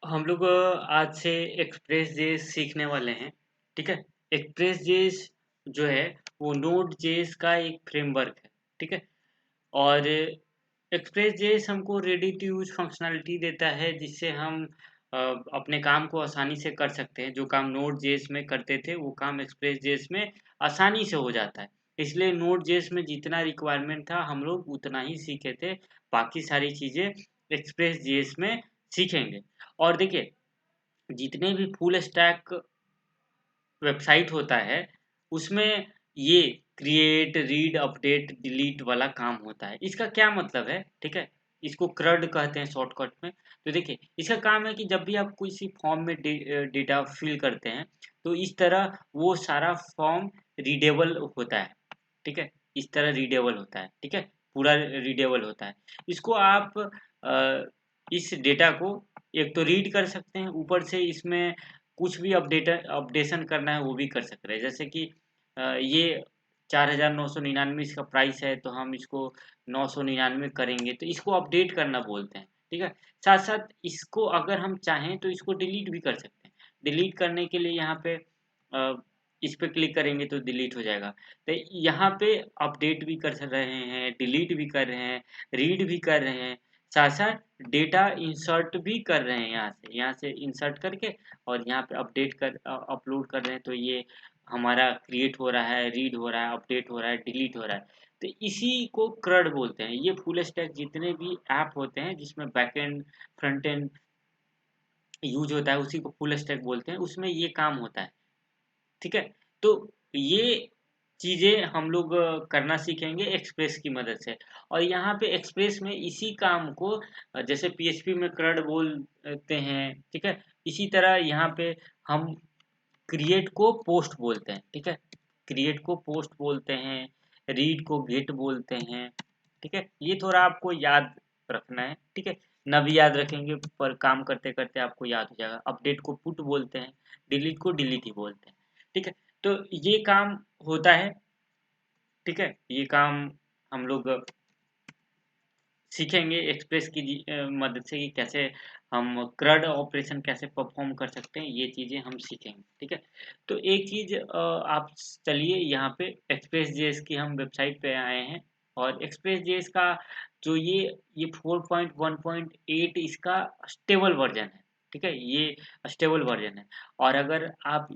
हम लोग आज से एक्सप्रेस जेएस सीखने वाले हैं। ठीक है। एक्सप्रेस जेएस जो है वो नोड जेएस का एक फ्रेमवर्क है। ठीक है। और एक्सप्रेस जेएस हमको रेडी टू यूज फंक्शनैलिटी देता है जिससे हम अपने काम को आसानी से कर सकते हैं। जो काम नोड जेएस में करते थे वो काम एक्सप्रेस जेएस में आसानी से हो जाता है। इसलिए नोड जेएस में जितना रिक्वायरमेंट था हम लोग उतना ही सीखे थे। बाकी सारी चीज़ें एक्सप्रेस जेएस में सीखेंगे। और देखिए, जितने भी फुल स्टैक वेबसाइट होता है उसमें ये क्रिएट रीड अपडेट डिलीट वाला काम होता है। इसका क्या मतलब है? ठीक है। इसको क्रड कहते हैं शॉर्टकट में। तो देखिए, इसका काम है कि जब भी आप किसी फॉर्म में डेटा फिल करते हैं तो इस तरह वो सारा फॉर्म रीडेबल होता है। ठीक है। इस तरह रीडेबल होता है। ठीक है। पूरा रीडेबल होता है। इसको आप इस डेटा को एक तो रीड कर सकते हैं, ऊपर से इसमें कुछ भी अपडेशन करना है वो भी कर सकते हैं। जैसे कि ये 4,999 इसका प्राइस है तो हम इसको 999 करेंगे तो इसको अपडेट करना बोलते हैं। ठीक है। साथ साथ इसको अगर हम चाहें तो इसको डिलीट भी कर सकते हैं। डिलीट करने के लिए यहाँ पे अ, इस पे क्लिक करेंगे तो डिलीट हो जाएगा। तो यहाँ पे अपडेट भी कर रहे हैं, डिलीट भी कर रहे हैं, रीड भी कर रहे हैं, साथ साथ डेटा इंसर्ट भी कर रहे हैं। यहाँ से इंसर्ट करके और यहाँ पे अपलोड कर रहे हैं। तो ये हमारा क्रिएट हो रहा है, रीड हो रहा है, अपडेट हो रहा है, डिलीट हो रहा है। तो इसी को क्रड बोलते हैं। ये फुल स्टैक जितने भी ऐप होते हैं जिसमें back and front end use होता है उसी को फुल स्टैक बोलते हैं। उसमें ये काम होता है। ठीक है। तो ये चीज़ें हम लोग करना सीखेंगे एक्सप्रेस की मदद से। और यहाँ पे एक्सप्रेस में इसी काम को जैसे पीएचपी में क्रड बोलते हैं। ठीक है। इसी तरह यहाँ पे हम क्रिएट को पोस्ट बोलते हैं। ठीक है। क्रिएट को पोस्ट बोलते हैं, रीड को गेट बोलते हैं। ठीक है। ये थोड़ा आपको याद रखना है। ठीक है। ना भी याद रखेंगे पर काम करते करते आपको याद हो जाएगा। अपडेट को पुट बोलते हैं, डिलीट को डिलीट ही बोलते हैं। ठीक है। तो ये काम होता है। ठीक है। ये काम हम लोग सीखेंगे एक्सप्रेस की मदद से कि कैसे हम क्रड ऑपरेशन कैसे परफॉर्म कर सकते हैं। ये चीज़ें हम सीखेंगे। ठीक है। तो एक चीज़ आप चलिए यहाँ पे एक्सप्रेस जेएस की हम वेबसाइट पे आए हैं। और एक्सप्रेस जेएस का जो ये 4.1.8 इसका स्टेबल वर्जन है। ठीक है। ये स्टेबल वर्जन है। और अगर आप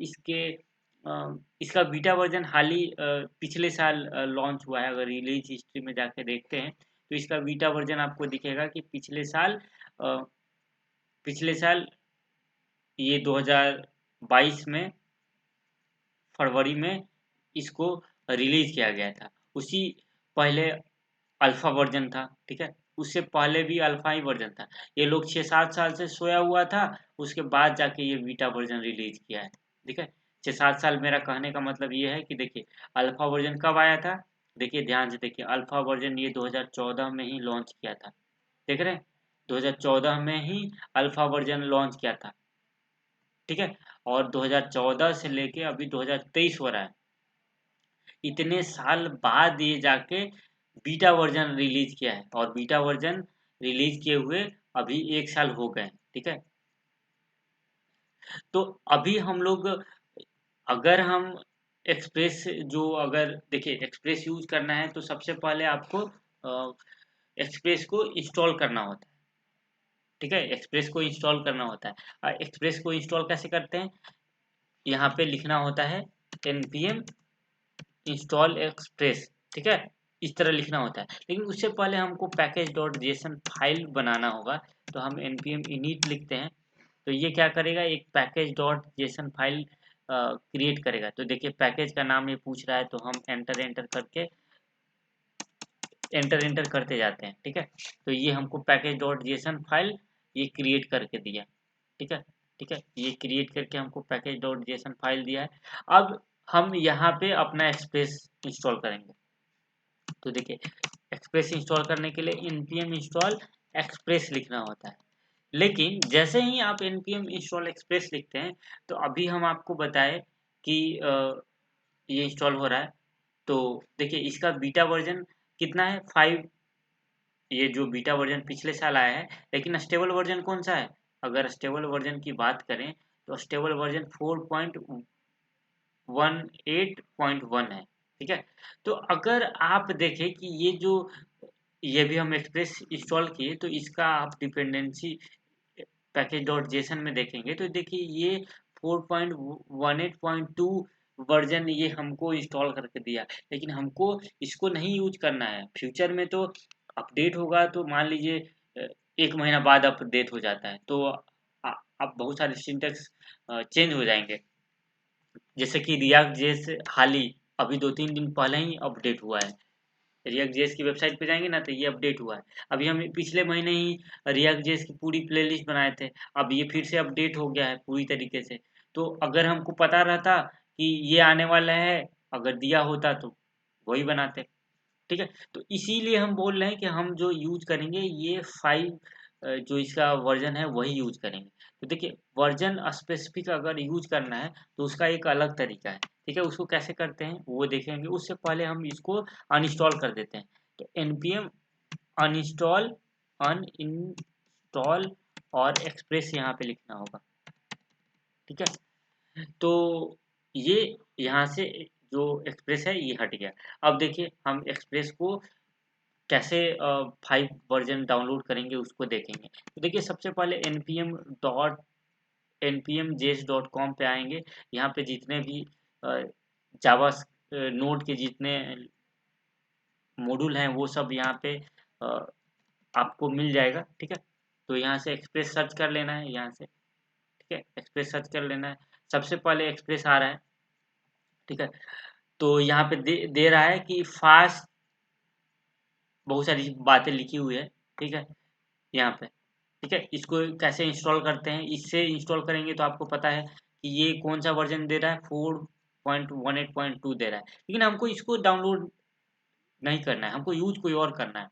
इसका बीटा वर्जन हाल ही पिछले साल लॉन्च हुआ है। अगर रिलीज हिस्ट्री में जाके देखते हैं तो इसका बीटा वर्जन आपको दिखेगा कि अ, पिछले साल ये 2022 में फरवरी में इसको रिलीज किया गया था। उसी पहले अल्फा वर्जन था। ठीक है। उससे पहले भी अल्फा ही वर्जन था। ये लोग 6-7 साल से सोया हुआ था, उसके बाद जाके ये बीटा वर्जन रिलीज किया है। ठीक है। 6-7 साल मेरा कहने का मतलब ये है कि देखिए, अल्फा वर्जन कब आया था? देखिए, ध्यान से देखिए, अल्फा वर्जन ये 2014 में ही लॉन्च किया था। देख रहे हैं? 2014 में ही अल्फा वर्जन लॉन्च किया था। ठीक है। और 2014 से लेके अभी 2023 हो रहा है। इतने साल बाद ये जाके बीटा वर्जन रिलीज किया है। और बीटा वर्जन रिलीज किए हुए अभी 1 साल हो गए। ठीक है। तो अभी हम लोग, अगर हम एक्सप्रेस जो अगर देखिए एक्सप्रेस यूज करना है तो सबसे पहले आपको एक्सप्रेस को इंस्टॉल करना होता है। ठीक है। एक्सप्रेस को इंस्टॉल करना होता है। एक्सप्रेस को इंस्टॉल कैसे करते हैं? यहाँ पे लिखना होता है npm इंस्टॉल एक्सप्रेस। ठीक है। इस तरह लिखना होता है। लेकिन उससे पहले हमको पैकेज डॉट जेसन फाइल बनाना होगा। तो हम npm init लिखते हैं। तो ये क्या करेगा, एक package dot JSON file create करेगा। तो देखिए, पैकेज का नाम ये पूछ रहा है तो हम एंटर एंटर करके एंटर एंटर करते जाते हैं। ठीक है। तो ये हमको पैकेज डॉट जेसन फाइल ये क्रिएट करके दिया। ठीक है। ठीक है। ये क्रिएट करके हमको पैकेज डॉट जेसन फाइल दिया है। अब हम यहाँ पे अपना एक्सप्रेस इंस्टॉल करेंगे। तो देखिए, एक्सप्रेस इंस्टॉल करने के लिए npm इंस्टॉल एक्सप्रेस लिखना होता है। लेकिन जैसे ही आप npm इंस्टॉल एक्सप्रेस लिखते हैं तो अभी हम आपको बताएं कि ये इंस्टॉल हो रहा है। तो देखिए, इसका बीटा वर्जन कितना है? 5। ये जो बीटा वर्जन पिछले साल आया है। लेकिन स्टेबल वर्जन कौन सा है? अगर स्टेबल वर्जन की बात करें तो स्टेबल वर्जन 4.18.1 है, ठीक है। तो अगर आप देखें कि ये भी हम एक्सप्रेस इंस्टॉल किए तो इसका आप डिपेंडेंसी पैकेज डॉट जेसन में देखेंगे तो देखिए ये 4.18.2 वर्जन ये हमको इंस्टॉल करके दिया, लेकिन हमको इसको नहीं यूज करना है। फ्यूचर में तो अपडेट होगा तो मान लीजिए 1 महीना बाद अपडेट हो जाता है तो अब बहुत सारे सिंटेक्स चेंज हो जाएंगे। जैसे कि रिएक्ट जेएस हाल ही अभी 2-3 दिन पहले ही अपडेट हुआ है। रिएक्ट जेएस की वेबसाइट पे जाएंगे ना तो ये अपडेट हुआ है। अभी हम पिछले महीने ही रिएक्ट जेएस की पूरी प्लेलिस्ट बनाए थे, अब ये फिर से अपडेट हो गया है पूरी तरीके से। तो अगर हमको पता रहता कि ये आने वाला है, अगर दिया होता तो वही बनाते, ठीक है। तो इसीलिए हम बोल रहे हैं कि हम जो यूज करेंगे ये 5 जो इसका वर्जन है वही यूज करेंगे। तो देखिए वर्जन स्पेसिफिक अगर यूज करना है तो उसका एक अलग तरीका है, ठीक है। उसको कैसे करते हैं वो देखेंगे, उससे पहले हम इसको अनइंस्टॉल कर देते हैं। तो npm अनइंस्टॉल अनइंस्टॉल और एक्सप्रेस यहाँ पे लिखना होगा, ठीक है। तो ये यहाँ से जो एक्सप्रेस है ये हट गया। अब देखिए हम एक्सप्रेस को कैसे 5 वर्जन डाउनलोड करेंगे उसको देखेंगे। तो देखिए सबसे पहले npm.npmjs.com पे आएंगे। यहाँ पे जितने भी जावा नोड के जितने मॉड्यूल हैं वो सब यहाँ पे अ, आपको मिल जाएगा, ठीक है। तो यहाँ से एक्सप्रेस सर्च कर लेना है, यहाँ से ठीक है एक्सप्रेस सर्च कर लेना है। सबसे पहले एक्सप्रेस आ रहा है, ठीक है। तो यहाँ पे दे रहा है कि फास्ट, बहुत सारी बातें लिखी हुई है, ठीक है यहाँ पे, ठीक है। इसको कैसे इंस्टॉल करते हैं, इससे इंस्टॉल करेंगे तो आपको पता है कि ये कौन सा वर्जन दे रहा है, 4.18.2 दे रहा है, लेकिन हमको इसको डाउनलोड नहीं करना है, हमको यूज कोई और करना है।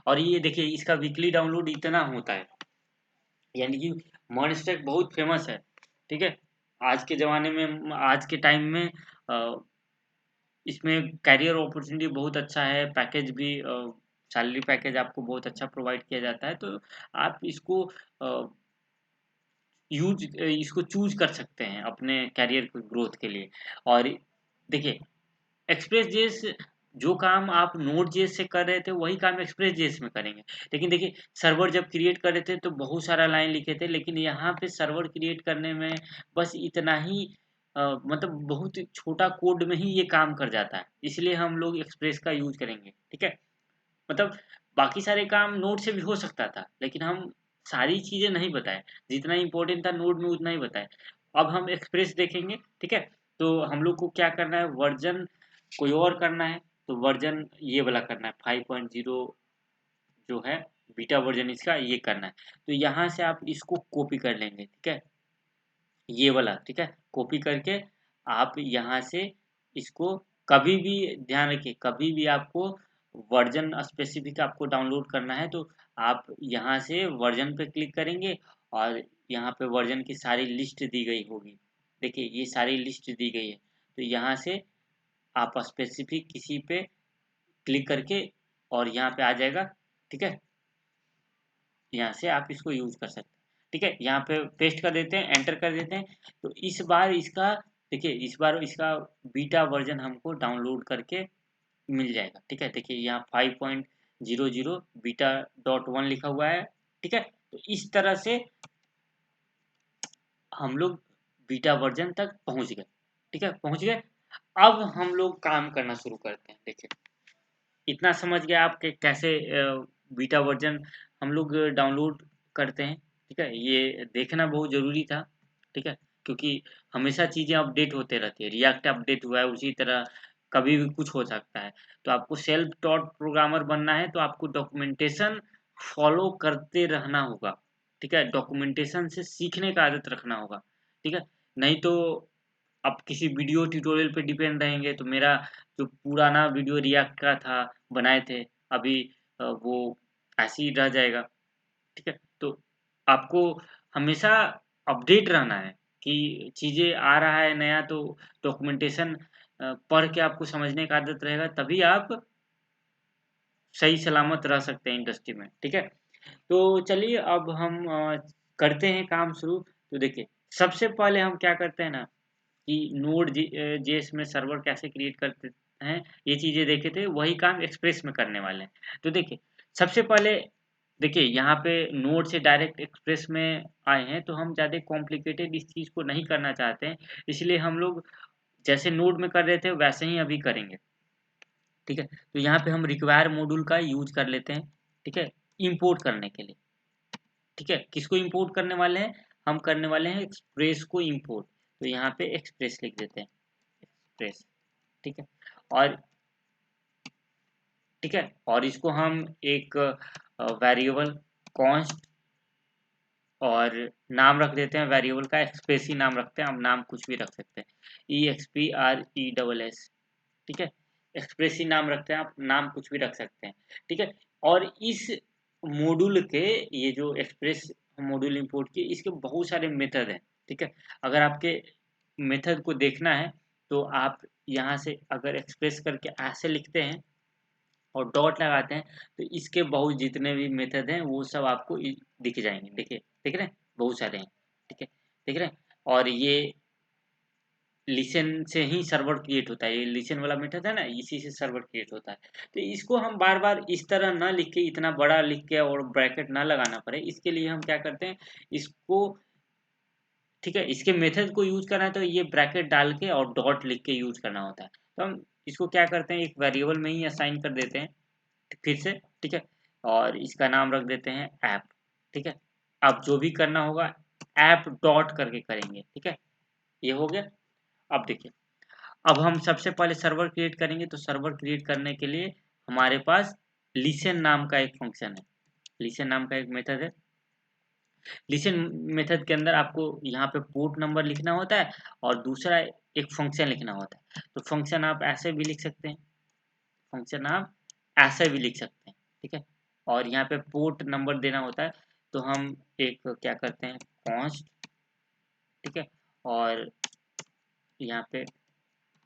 और ये देखिए इसका वीकली डाउनलोड इतना होता है, यानी कि मॉन्स्टैक बहुत फेमस है, ठीक है। आज के ज़माने में, आज के टाइम में इसमें कैरियर अपॉर्चुनिटी बहुत अच्छा है, पैकेज भी सैलरी पैकेज आपको बहुत अच्छा प्रोवाइड किया जाता है। तो आप इसको इसको चूज कर सकते हैं अपने कैरियर की ग्रोथ के लिए। और देखिए एक्सप्रेस जेएस जो काम आप नोड जेएस से कर रहे थे वही काम एक्सप्रेस जेएस में करेंगे। लेकिन देखिए सर्वर जब क्रिएट कर रहे थे तो बहुत सारा लाइन लिखे थे, लेकिन यहाँ पे सर्वर क्रिएट करने में बस इतना ही मतलब बहुत छोटा कोड में ही ये काम कर जाता है, इसलिए हम लोग एक्सप्रेस का यूज करेंगे, ठीक है। मतलब बाकी सारे काम नोड से भी हो सकता था, लेकिन हम सारी चीजें नहीं बताए, जितना इम्पोर्टेंट था नोड में उतना ही बताए। अब हम एक्सप्रेस देखेंगे, ठीक है। तो हम लोग को क्या करना है, वर्जन कोई और करना है, तो वर्जन ये वाला करना है 5.0 जो है बीटा वर्जन इसका ये करना है। तो यहाँ से आप इसको कॉपी कर लेंगे, ठीक है ये वाला, ठीक है। कॉपी करके आप यहाँ से इसको कभी भी ध्यान रखिए, कभी भी आपको वर्जन स्पेसिफिक आपको डाउनलोड करना है तो आप यहाँ से वर्जन पे क्लिक करेंगे और यहाँ पे वर्जन की सारी लिस्ट दी गई होगी। देखिए ये सारी लिस्ट दी गई है, तो यहाँ से आप स्पेसिफिक किसी पे क्लिक करके और यहाँ पे आ जाएगा, ठीक है। यहाँ से आप इसको यूज कर सकते हैं, ठीक है। यहाँ पे पेस्ट कर देते हैं, एंटर कर देते हैं। तो इस बार इसका देखिए, इस बार इसका बीटा वर्जन हमको डाउनलोड करके मिल जाएगा, ठीक है। देखिए यहाँ 5.00 बीटा.1 लिखा हुआ है, ठीक है। तो इस तरह से हम लोग बीटा वर्जन तक पहुंच गए, ठीक है पहुंच गए। अब हम लोग काम करना शुरू करते हैं। देखिए इतना समझ गए आप कि कैसे बीटा वर्जन हम लोग डाउनलोड करते हैं, ठीक है। ये देखना बहुत ज़रूरी था, ठीक है, क्योंकि हमेशा चीज़ें अपडेट होते रहती है। रिएक्ट अपडेट हुआ है उसी तरह कभी भी कुछ हो सकता है। तो आपको सेल्फ टॉट प्रोग्रामर बनना है तो आपको डॉक्यूमेंटेशन फॉलो करते रहना होगा, ठीक है। डॉक्यूमेंटेशन से सीखने का आदत रखना होगा, ठीक है। नहीं तो आप किसी वीडियो ट्यूटोरियल पे डिपेंड रहेंगे तो मेरा जो पुराना वीडियो रिएक्ट का था बनाए थे अभी वो ऐसे ही रह जाएगा, ठीक है। तो आपको हमेशा अपडेट रहना है कि चीज़ें आ रहा है नया, तो डॉक्यूमेंटेशन पढ़ के आपको समझने का आदत रहेगा, तभी आप सही सलामत रह सकते हैं इंडस्ट्री में, ठीक है। तो चलिए अब हम करते हैं काम शुरू। तो देखिए सबसे पहले हम क्या करते हैं ना कि नोड जेएस में सर्वर कैसे क्रिएट करते हैं, ये चीज़ें देखे थे, वही काम एक्सप्रेस में करने वाले हैं। तो देखिए सबसे पहले देखिए यहाँ पे नोड से डायरेक्ट एक्सप्रेस में आए हैं, तो हम ज़्यादा कॉम्प्लिकेटेड इस चीज़ को नहीं करना चाहते हैं, इसलिए हम लोग जैसे नोड में कर रहे थे वैसे ही अभी करेंगे। ठीक है, तो यहाँ पे हम रिक्वायर मॉड्यूल का यूज कर लेते हैं। ठीक है, इंपोर्ट करने के लिए। ठीक है, किसको इंपोर्ट करने वाले हैं, हम करने वाले हैं एक्सप्रेस को इंपोर्ट। तो यहाँ पे एक्सप्रेस लिख देते हैं, एक्सप्रेस। ठीक है, और ठीक है, और इसको हम एक वेरिएबल कॉन्स्ट और नाम रख देते हैं वेरिएबल का, एक्सप्रेस ही नाम रखते हैं, हम नाम कुछ भी रख सकते हैं, EXPRESS। ठीक है, एक्सप्रेस ही नाम रखते हैं, आप नाम कुछ भी रख सकते हैं। ठीक है, और इस मॉड्यूल के, ये जो एक्सप्रेस मॉड्यूल इंपोर्ट की, इसके बहुत सारे मेथड हैं। ठीक है, अगर आपके मेथड को देखना है तो आप यहाँ से अगर एक्सप्रेस करके ऐसे लिखते हैं और डॉट लगाते हैं, तो इसके बहुत जितने भी मेथड हैं वो सब आपको दिख जाएंगे। देखिए दिख रहे हैं, बहुत सारे हैं। ठीक है, दिख रहे हैं, और ये लिसन से ही सर्वर क्रिएट होता है, ये लिसन वाला मेथड है ना, इसी से सर्वर क्रिएट होता है। तो इसको हम बार बार इस तरह ना लिख के, इतना बड़ा लिख के और ब्रैकेट ना लगाना पड़े, इसके लिए हम क्या करते हैं इसको, ठीक है, इसके मेथड को यूज करना है तो ये ब्रैकेट डाल के और डॉट लिख के यूज करना होता है। तो हम इसको क्या करते हैं, एक वेरिएबल में ही असाइन कर देते हैं फिर से। ठीक है, और इसका नाम रख देते हैं ऐप। ठीक है, अब जो भी करना होगा ऐप डॉट करके करेंगे। ठीक है, ये हो गया। अब देखिए, अब हम सबसे पहले सर्वर क्रिएट करेंगे, तो सर्वर क्रिएट करने के लिए हमारे पास लिसन नाम का एक फंक्शन है, लिसन नाम का एक मेथड है। लिसन मेथड के अंदर आपको यहाँ पे पोर्ट नंबर लिखना होता है और दूसरा एक फंक्शन लिखना होता है। तो फंक्शन आप ऐसे भी लिख सकते हैं, फंक्शन आप ऐसे भी लिख सकते हैं। ठीक है, और यहाँ पे पोर्ट नंबर देना होता है, तो हम एक क्या करते हैं कॉन्स्ट। ठीक है, और यहाँ पे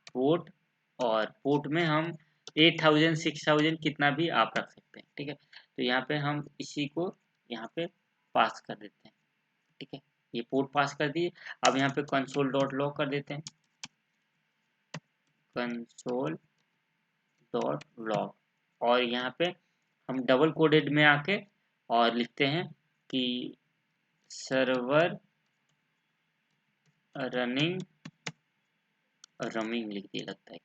पोर्ट, और पोर्ट में हम 8000 6000 कितना भी आप रख सकते हैं। ठीक है, तो यहाँ पे हम इसी को यहाँ पे पास कर देते हैं। ठीक है, ये पोर्ट पास कर दिए। अब यहाँ पे कंसोल डॉट लॉग कर देते हैं, कंसोल डॉट लॉग, और यहाँ पे हम डबल कोडेड में आके और लिखते हैं कि सर्वर रनिंग, रनिंग लिख दिया लगता है,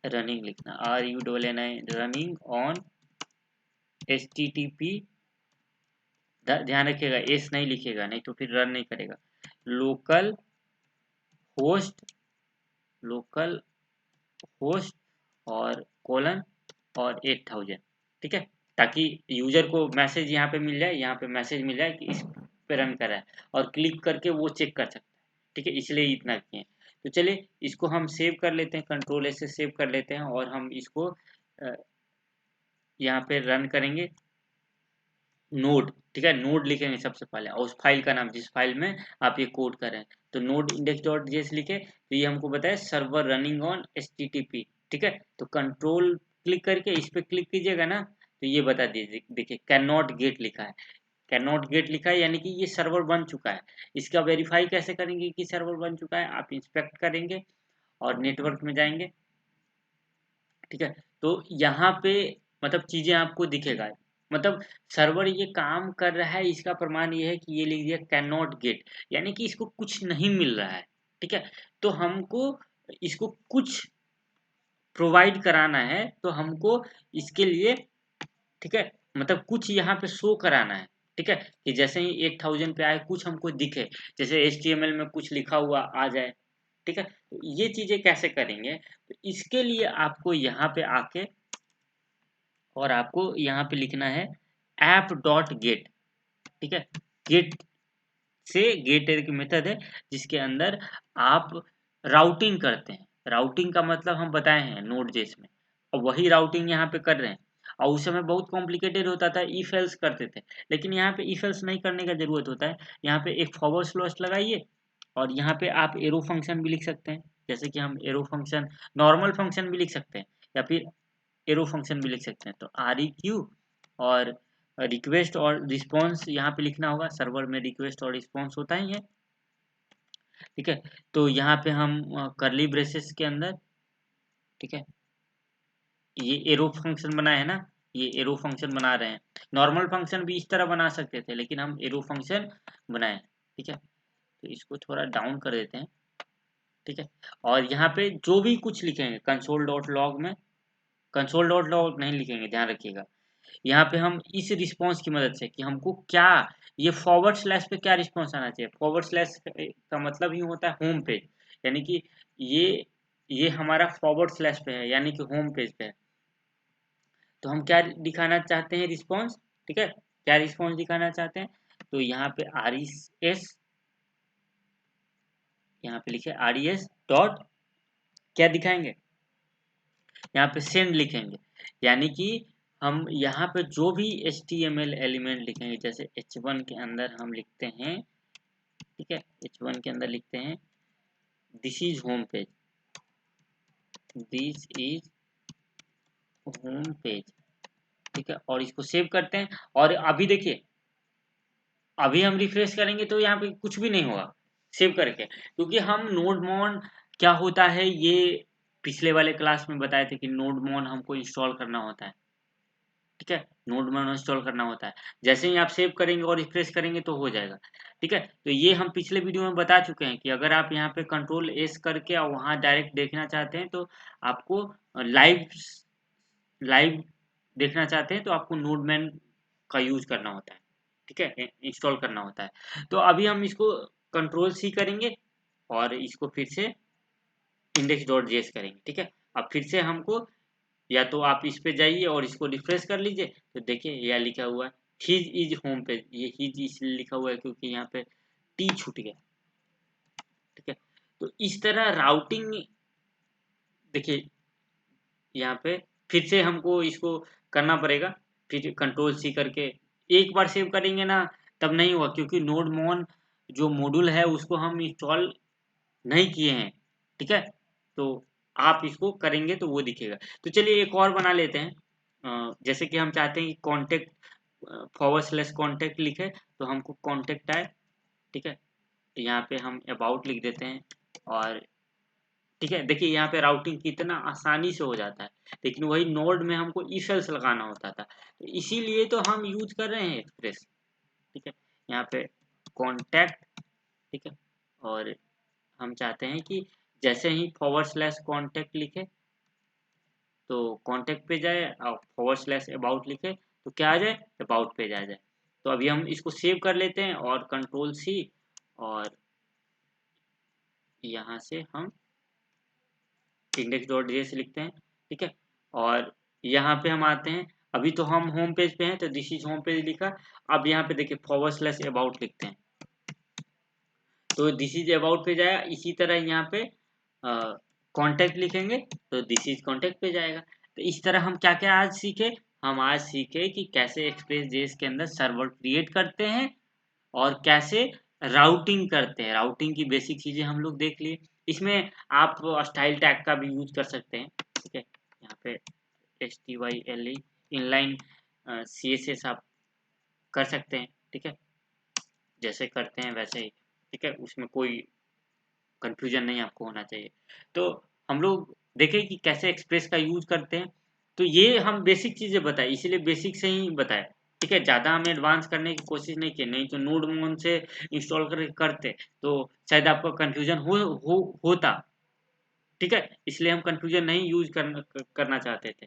रनिंग लिखना RUNNI, रनिंग ऑन HTTP। ध्यान रखिएगा एस नहीं लिखेगा, नहीं तो फिर रन नहीं करेगा। लोकल होस्ट, लोकल होस्ट और कोलन और 8000। ठीक है, ताकि यूजर को मैसेज यहाँ पे मिल जाए, यहाँ पे मैसेज मिल जाए कि इस पे रन कर रहा है, और क्लिक करके वो चेक कर सकता है। ठीक है, इसलिए इतना किए। तो चलिए इसको हम सेव कर लेते हैं, कंट्रोल S से सेव कर लेते हैं, और हम इसको यहाँ पे रन करेंगे नोड। ठीक है, नोड लिखेंगे सबसे पहले, और उस फाइल का नाम जिस फाइल में आप ये कोड कर रहे हैं, तो नोड इंडेक्स डॉट जेएस लिखे, तो ये हमको बताया सर्वर रनिंग ऑन HTTP। ठीक है, तो कंट्रोल क्लिक करके इस पे क्लिक कीजिएगा ना, तो ये बता दीजिए, देखिए कैन नॉट गेट लिखा है, कैन नॉट गेट लिखा है, यानी कि ये सर्वर बन चुका है। इसका वेरीफाई कैसे करेंगे कि सर्वर बन चुका है, आप इंस्पेक्ट करेंगे और नेटवर्क में जाएंगे। ठीक है, तो यहाँ पे मतलब चीजें आपको दिखेगा, मतलब सर्वर ये काम कर रहा है, इसका प्रमाण ये है कि ये लिख दिया कैन नॉट गेट, यानी कि इसको कुछ नहीं मिल रहा है। ठीक है, तो हमको इसको कुछ प्रोवाइड कराना है, तो हमको इसके लिए, ठीक है, मतलब कुछ यहाँ पे शो कराना है। ठीक है, कि जैसे ही 8000 पे आए कुछ हमको दिखे, जैसे HTML में कुछ लिखा हुआ आ जाए। ठीक है, तो ये चीजें कैसे करेंगे, तो इसके लिए आपको यहाँ पे आके और आपको यहाँ पे लिखना है ऐप डॉट गेट। ठीक है, गेट से, गेट एक मेथड है जिसके अंदर आप राउटिंग करते हैं। राउटिंग का मतलब हम बताए हैं नोड जेस में, और वही राउटिंग यहाँ पे कर रहे हैं। और उस समय बहुत कॉम्प्लिकेटेड होता था, इफ एल्स करते थे, लेकिन यहाँ पे इफ एल्स नहीं करने का जरूरत होता है। यहाँ पे एक फॉरवर्ड स्लैश लगाइए, और यहाँ पे आप एरो फंक्शन भी लिख सकते हैं, जैसे कि हम एरो फंक्शन, नॉर्मल फंक्शन भी लिख सकते हैं, या फिर एरो फंक्शन भी लिख सकते हैं। तो REQ और रिक्वेस्ट और रिस्पॉन्स यहाँ पे लिखना होगा। सर्वर में रिक्वेस्ट और रिस्पॉन्स होता ही है, ठीक है। तो यहाँ पे हम करली ब्रेसेस के अंदर, ठीक है, ये एरो फंक्शन बनाए है ना, ये एरो फंक्शन बना रहे हैं। नॉर्मल फंक्शन भी इस तरह बना सकते थे, लेकिन हम एरो फंक्शन बनाए, ठीक है। तो इसको थोड़ा डाउन कर देते हैं, ठीक है। और यहाँ पे जो भी कुछ लिखेंगे कंसोल डॉट लॉग में, कंसोल डॉट लॉग नहीं लिखेंगे, ध्यान रखिएगा। यहाँ पे हम इस रिस्पॉन्स की मदद से कि हमको क्या, ये फॉरवर्ड स्लैश पे क्या रिस्पॉन्स आना चाहिए। फॉरवर्ड स्लैश का मतलब ही होता है होम पेज, यानी कि ये ये हमारा फॉरवर्ड स्लैश पे है, यानी कि होम पेज पे है। तो हम क्या दिखाना चाहते हैं रिस्पॉन्स, ठीक है, क्या रिस्पॉन्स दिखाना चाहते हैं। तो यहाँ पे RES, यहाँ पे लिखे RES डॉट, क्या दिखाएंगे, यहाँ पे सेंड लिखेंगे। यानी कि हम यहाँ पे जो भी HTML एलिमेंट लिखेंगे, जैसे H1 के अंदर हम लिखते हैं, ठीक है, H1 के अंदर लिखते हैं this is home page, this is home page, ठीक है, और इसको सेव करते हैं। और अभी देखिए, अभी हम रिफ्रेश करेंगे तो यहाँ पे कुछ भी नहीं होगा सेव करके, क्योंकि हम नोडमोन क्या होता है ये पिछले वाले क्लास में बताए थे कि नोडमोन हमको इंस्टॉल करना होता है, ठीक है, नोडमोन इंस्टॉल करना होता है। जैसे ही आप सेव करेंगे और रिफ्रेश करेंगे तो हो जाएगा, ठीक है। तो ये हम पिछले वीडियो में बता चुके हैं कि अगर आप यहाँ पे कंट्रोल एस करके और वहाँ डायरेक्ट देखना चाहते हैं तो आपको लाइव लाइव देखना चाहते हैं तो आपको नोडमैन का यूज करना होता है, ठीक है, इंस्टॉल करना होता है। तो अभी हम इसको कंट्रोल सी करेंगे और इसको फिर से index.js करेंगे, ठीक है। अब फिर से हमको, या तो आप इस पे जाइए और इसको रिफ्रेश कर लीजिए, तो देखिए यह लिखा हुआ है हिज इज होम पेज। ये हिज इसलिए लिखा हुआ है क्योंकि यहाँ पे टी छूट गया, ठीक है। तो इस तरह राउटिंग, देखिए यहाँ पे फिर से हमको इसको करना पड़ेगा, फिर कंट्रोल सी करके एक बार सेव करेंगे ना तब नहीं हुआ, क्योंकि नोडमोन जो मॉड्यूल है उसको हम इंस्टॉल नहीं किए हैं, ठीक है। तो आप इसको करेंगे तो वो दिखेगा। तो चलिए एक और बना लेते हैं। जैसे कि हम चाहते हैं कि कॉन्टेक्ट फॉरवर्ड स्लैश कॉन्टेक्ट लिखे, तो हमको कॉन्टेक्ट आए, ठीक है। यहाँ पे हम अबाउट लिख देते हैं, और ठीक है, देखिए यहाँ पे राउटिंग कितना आसानी से हो जाता है। लेकिन वही नोड में हमको इफ एल्स लगाना होता था, तो इसीलिए तो हम यूज कर रहे हैं एक्सप्रेस, ठीक है। यहाँ पे कॉन्टैक्ट, ठीक है, और हम चाहते हैं कि जैसे ही फॉरवर्ड स्लैश कॉन्टैक्ट लिखे तो कॉन्टैक्ट पे जाए, और फॉरवर्ड स्लैश अबाउट लिखे तो क्या आ जाए, अबाउट पेज आ जाए। तो अभी हम इसको सेव कर लेते हैं और कंट्रोल सी, और यहाँ से हम index.js लिखते हैं, ठीक है। और यहाँ पे हम आते हैं, अभी तो हम होम पेज पे हैं तो दिस इज होम पेज लिखा। अब यहाँ पे देखिए फॉरवर्ड स्लैश अबाउट लिखते हैं तो दिस इज अबाउट पे जाएगा। इसी तरह यहाँ पे कॉन्टैक्ट लिखेंगे तो दिस इज कॉन्टैक्ट पे जाएगा। तो इस तरह हम क्या क्या आज सीखे, हम आज सीखे कि कैसे एक्सप्रेस जेएस के अंदर सर्वर क्रिएट करते हैं और कैसे राउटिंग करते हैं। राउटिंग की बेसिक चीजें हम लोग देख लिए। इसमें आप स्टाइल टैग का भी यूज कर सकते हैं, ठीक है। यहाँ पे HTYLE इनलाइन CSS आप कर सकते हैं, ठीक है, जैसे करते हैं वैसे ही, ठीक है, उसमें कोई कंफ्यूजन नहीं आपको होना चाहिए। तो हम लोग देखें कि कैसे एक्सप्रेस का यूज करते हैं। तो ये हम बेसिक चीजें बताए, इसीलिए बेसिक से ही बताए, ठीक है। ज़्यादा हमें एडवांस करने की कोशिश नहीं की, नहीं तो नोड मोन से इंस्टॉल करते तो शायद आपको कंफ्यूजन होता, ठीक है। इसलिए हम कंफ्यूजन नहीं यूज करना चाहते थे।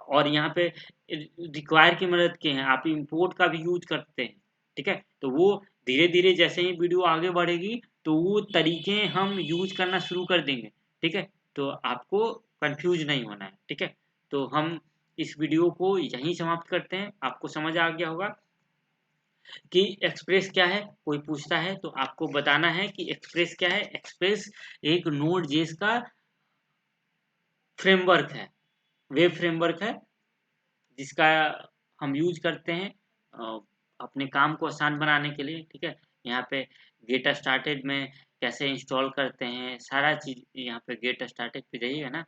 और यहाँ पे रिक्वायर की मदद के हैं, आप इंपोर्ट का भी यूज करते हैं, ठीक है। तो वो धीरे धीरे जैसे ही वीडियो आगे बढ़ेगी तो वो तरीके हम यूज करना शुरू कर देंगे, ठीक है। तो आपको कंफ्यूज नहीं होना है, ठीक है। तो हम इस वीडियो को यहीं समाप्त करते हैं। आपको समझ आ गया होगा कि एक्सप्रेस क्या है। कोई पूछता है तो आपको बताना है कि एक्सप्रेस क्या है। एक्सप्रेस एक नोड जेस का फ्रेमवर्क है, वेब फ्रेमवर्क है, जिसका हम यूज करते हैं अपने काम को आसान बनाने के लिए, ठीक है। यहाँ पे गेट स्टार्टेड में कैसे इंस्टॉल करते हैं सारा चीज, यहाँ पे गेट स्टार्टेड पे जाइएगा ना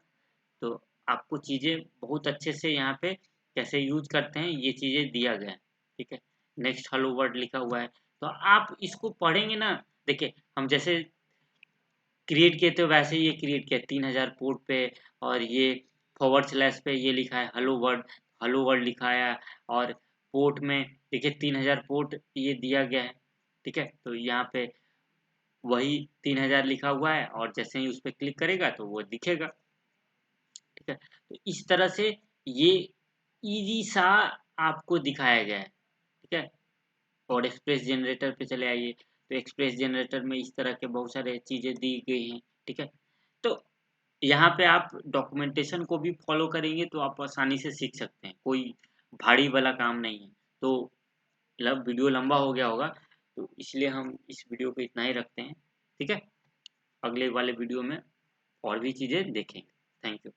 तो आपको चीज़ें बहुत अच्छे से यहाँ पे कैसे यूज करते हैं ये चीज़ें दिया गया है। ठीक है। नेक्स्ट हेलो वर्ल्ड लिखा हुआ है, तो आप इसको पढ़ेंगे ना, देखिए हम जैसे क्रिएट किए थे वैसे ही ये क्रिएट किया 3000 पोर्ट पे, और ये फॉरवर्ड स्लैश पे ये लिखा है हेलो वर्ल्ड लिखा है, और पोर्ट में देखिए 3000 पोर्ट ये दिया गया है, ठीक है। तो यहाँ पे वही 3000 लिखा हुआ है, और जैसे ही उस पर क्लिक करेगा तो वो दिखेगा, ठीक है। तो इस तरह से ये इजी सा आपको दिखाया गया है, ठीक है। और एक्सप्रेस जनरेटर पे चले आइए, तो एक्सप्रेस जनरेटर में इस तरह के बहुत सारे चीज़ें दी गई हैं, ठीक है। तो यहाँ पे आप डॉक्यूमेंटेशन को भी फॉलो करेंगे तो आप आसानी से सीख सकते हैं, कोई भारी वाला काम नहीं है। तो वीडियो लंबा हो गया होगा, तो इसलिए हम इस वीडियो को इतना ही रखते हैं, ठीक है। अगले वाले वीडियो में और भी चीज़ें देखेंगे। Thank you.